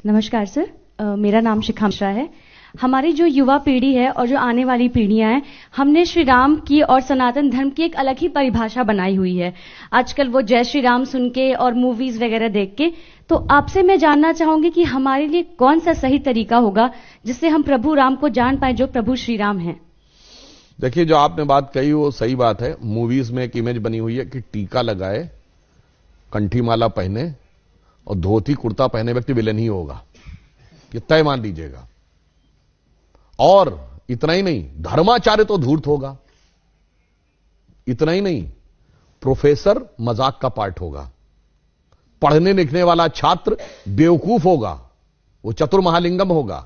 नमस्कार सर, मेरा नाम शिखा मिश्रा है। हमारी जो युवा पीढ़ी है और जो आने वाली पीढ़ियां हैं, हमने श्री राम की और सनातन धर्म की एक अलग ही परिभाषा बनाई हुई है आजकल, वो जय श्री राम सुन के और मूवीज वगैरह देख के। तो आपसे मैं जानना चाहूंगी कि हमारे लिए कौन सा सही तरीका होगा जिससे हम प्रभु राम को जान पाए जो प्रभु श्री राम हैं। देखिए, जो आपने बात कही वो सही बात है। मूवीज में एक इमेज बनी हुई है कि टीका लगाए, कंठी माला पहने और धोती कुर्ता पहने व्यक्ति विलेन ही होगा, ये तय मान लीजिएगा। और इतना ही नहीं, धर्माचार्य तो धूर्त होगा। इतना ही नहीं, प्रोफेसर मजाक का पार्ट होगा। पढ़ने लिखने वाला छात्र बेवकूफ होगा, वो चतुर महालिंगम होगा।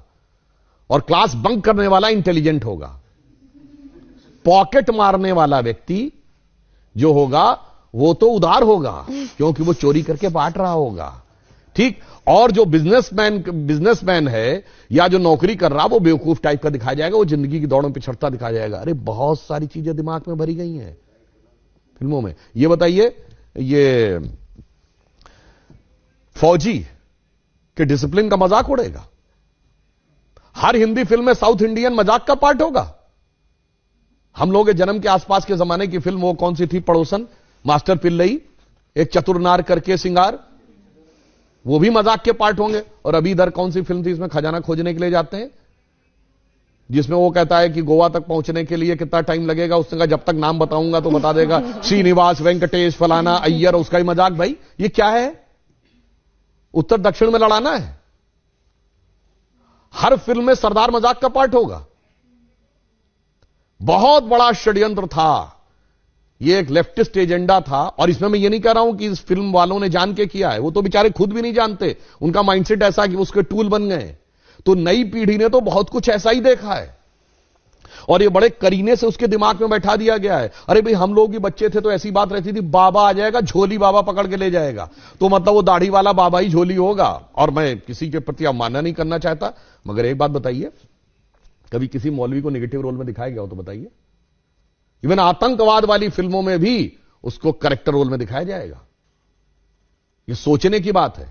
और क्लास बंक करने वाला इंटेलिजेंट होगा। पॉकेट मारने वाला व्यक्ति जो होगा वो तो उदार होगा, क्योंकि वो चोरी करके बांट रहा होगा। ठीक। और जो बिजनेसमैन है या जो नौकरी कर रहा वो बेवकूफ टाइप का दिखाया जाएगा, वो जिंदगी की दौड़ में पिछड़ता दिखाया जाएगा। अरे बहुत सारी चीजें दिमाग में भरी गई हैं फिल्मों में। ये बताइए, ये फौजी के डिसिप्लिन का मजाक उड़ेगा। हर हिंदी फिल्म में साउथ इंडियन मजाक का पार्ट होगा। हम लोग के जन्म के आसपास के जमाने की फिल्म वो कौन सी थी, पड़ोसन, मास्टर पिल्लई, एक चतुरनार करके सिंगार, वो भी मजाक के पार्ट होंगे। और अभी इधर कौन सी फिल्म थी, इसमें खजाना खोजने के लिए जाते हैं, जिसमें वो कहता है कि गोवा तक पहुंचने के लिए कितना टाइम लगेगा। उसने कहा जब तक नाम बताऊंगा तो बता देगा, श्रीनिवास, वेंकटेश, फलाना, अय्यर, उसका ही मजाक। भाई ये क्या है, उत्तर दक्षिण में लड़ाना है। हर फिल्म में सरदार मजाक का पार्ट होगा। बहुत बड़ा षड्यंत्र था, ये एक लेफ्टिस्ट एजेंडा था। और इसमें मैं ये नहीं कह रहा हूं कि इस फिल्म वालों ने जान के किया है, वो तो बेचारे खुद भी नहीं जानते। उनका माइंडसेट ऐसा कि उसके टूल बन गए। तो नई पीढ़ी ने तो बहुत कुछ ऐसा ही देखा है और ये बड़े करीने से उसके दिमाग में बैठा दिया गया है। अरे भाई, हम लोग भी बच्चे थे तो ऐसी बात रहती थी, बाबा आ जाएगा, झोली बाबा पकड़ के ले जाएगा, तो मतलब वो दाढ़ी वाला बाबा ही झोली होगा। और मैं किसी के प्रति अवमानना नहीं करना चाहता, मगर एक बात बताइए, कभी किसी मौलवी को नेगेटिव रोल में दिखाया गया हो तो बताइए। इवन आतंकवाद वाली फिल्मों में भी उसको कैरेक्टर रोल में दिखाया जाएगा। ये सोचने की बात है।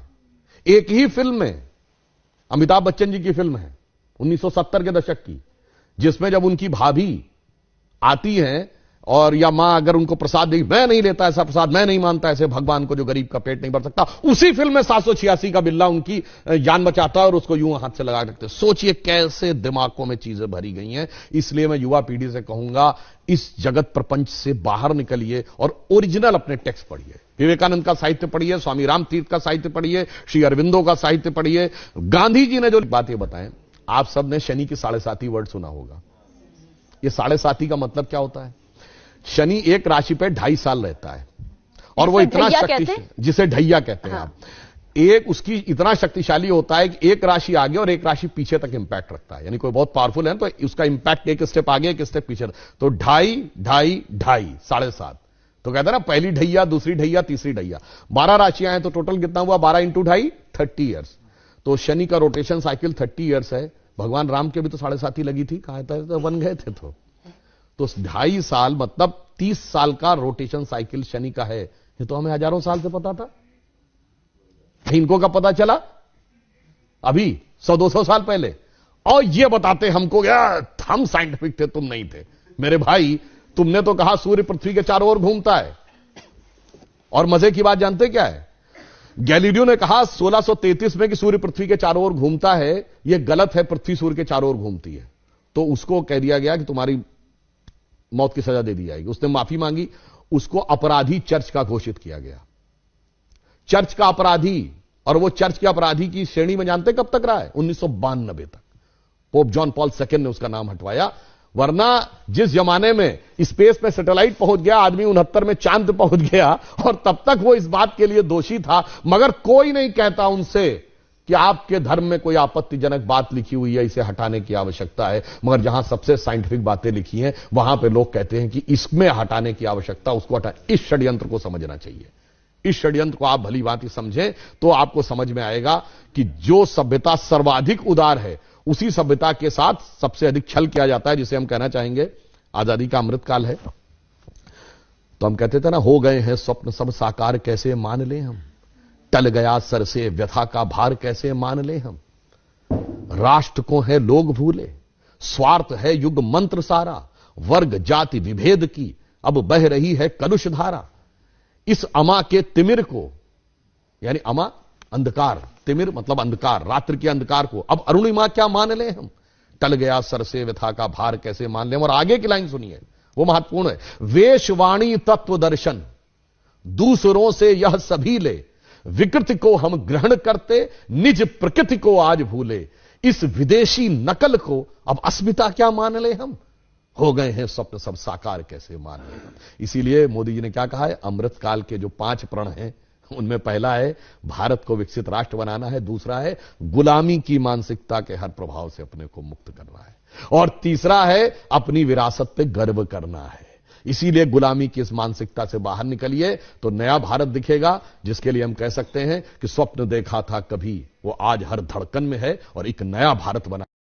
एक ही फिल्म में, अमिताभ बच्चन जी की फिल्म है 1970 के दशक की, जिसमें जब उनकी भाभी आती हैं और या मां अगर उनको प्रसाद देगी, मैं नहीं लेता ऐसा प्रसाद, मैं नहीं मानता ऐसे भगवान को जो गरीब का पेट नहीं भर सकता, उसी फिल्म में 786 का बिल्ला उनकी जान बचाता है और उसको यूं हाथ से लगा रखते। सोचिए कैसे दिमागों में चीजें भरी गई हैं। इसलिए मैं युवा पीढ़ी से कहूंगा, इस जगत प्रपंच से बाहर निकलिए और ओरिजिनल अपने टेक्स्ट पढ़िए। विवेकानंद का साहित्य पढ़िए, स्वामी राम तीर्थ का साहित्य पढ़िए, श्री अरविंदो का साहित्य पढ़िए। गांधी जी ने जो बातें बताएं, आप सब ने शनि की 7.5 वर्ड सुना होगा। ये 7.5 का मतलब क्या होता है? शनि एक राशि पे 2.5 साल रहता है और वो इतना शक्तिशाली, जिसे ढैया कहते हैं आप, एक उसकी इतना शक्तिशाली होता है कि एक राशि आगे और एक राशि पीछे तक इंपैक्ट रखता है। यानी कोई बहुत पावरफुल है तो उसका इंपैक्ट एक स्टेप आगे एक स्टेप पीछे, तो 2.5, 2.5, 2.5, 7.5। तो कहते हैं ना, पहली ढैया, दूसरी ढैया, तीसरी ढैया। 12 राशियां हैं तो टोटल कितना हुआ? 12 इंटू 2.5, 30 ईयर्स। तो शनि का रोटेशन साइकिल 30 ईयर्स है। भगवान राम के भी तो 7.5 लगी थी, कहां था तो बन गए थे। तो 2.5 साल मतलब 30 साल का रोटेशन साइकिल शनि का है। ये तो हमें हजारों साल से पता था, इनको कब पता चला? अभी 100-200 साल पहले। और ये बताते हमको, यार हम साइंटिफिक थे, तुम नहीं थे। मेरे भाई, तुमने तो कहा सूर्य पृथ्वी के चारों ओर घूमता है। और मजे की बात जानते क्या है? गैलीलियो ने कहा 1633 में कि सूर्य पृथ्वी के चारों ओर घूमता है। यह गलत है, पृथ्वी सूर्य के चारों ओर घूमती है। तो उसको कह दिया गया कि तुम्हारी मौत की सजा दे दी जाएगी। उसने माफी मांगी, उसको अपराधी चर्च का घोषित किया गया, चर्च का अपराधी। और वो चर्च के अपराधी की श्रेणी में जानते कब तक रहा है? 1992 तक। पोप जॉन पॉल II ने उसका नाम हटवाया। वरना जिस जमाने में स्पेस में सैटेलाइट पहुंच गया, आदमी 69 में चांद पहुंच गया, और तब तक वो इस बात के लिए दोषी था। मगर कोई नहीं कहता उनसे कि आपके धर्म में कोई आपत्तिजनक बात लिखी हुई है, इसे हटाने की आवश्यकता है। मगर जहां सबसे साइंटिफिक बातें लिखी हैं, वहां पे लोग कहते हैं कि इसमें हटाने की आवश्यकता, उसको हटा। इस षड्यंत्र को समझना चाहिए। इस षड्यंत्र को आप भली भांति समझें तो आपको समझ में आएगा कि जो सभ्यता सर्वाधिक उदार है, उसी सभ्यता के साथ सबसे अधिक छल किया जाता है, जिसे हम कहना चाहेंगे आजादी का अमृतकाल है। तो हम कहते थे ना, हो गए हैं स्वप्न सब साकार, कैसे मान लें हम। टल गया सर से व्यथा का भार कैसे मान ले हम। राष्ट्र को है लोग भूले, स्वार्थ है युग मंत्र सारा, वर्ग जाति विभेद की अब बह रही है कलुष धारा। इस अमा के तिमिर को, यानी अमा अंधकार, तिमिर मतलब अंधकार, रात्रि के अंधकार को अब अरुणिमा क्या मान ले हम। टल गया सर से व्यथा का भार कैसे मान ले हम। और आगे की लाइन सुनिए, वो महत्वपूर्ण है। वेशवाणी तत्व दर्शन दूसरों से यह सभी ले, विकृति को हम ग्रहण करते निज प्रकृति को आज भूले। इस विदेशी नकल को अब अस्मिता क्या मान ले हम। हो गए हैं स्वप्न सब साकार कैसे मान ले हम। इसीलिए मोदी जी ने क्या कहा है, अमृत काल के जो 5 प्रण हैं उनमें पहला है भारत को विकसित राष्ट्र बनाना है, दूसरा है गुलामी की मानसिकता के हर प्रभाव से अपने को मुक्त करना है, और तीसरा है अपनी विरासत पे गर्व करना है। इसीलिए गुलामी की इस मानसिकता से बाहर निकलिए तो नया भारत दिखेगा, जिसके लिए हम कह सकते हैं कि स्वप्न देखा था कभी वो आज हर धड़कन में है और एक नया भारत बना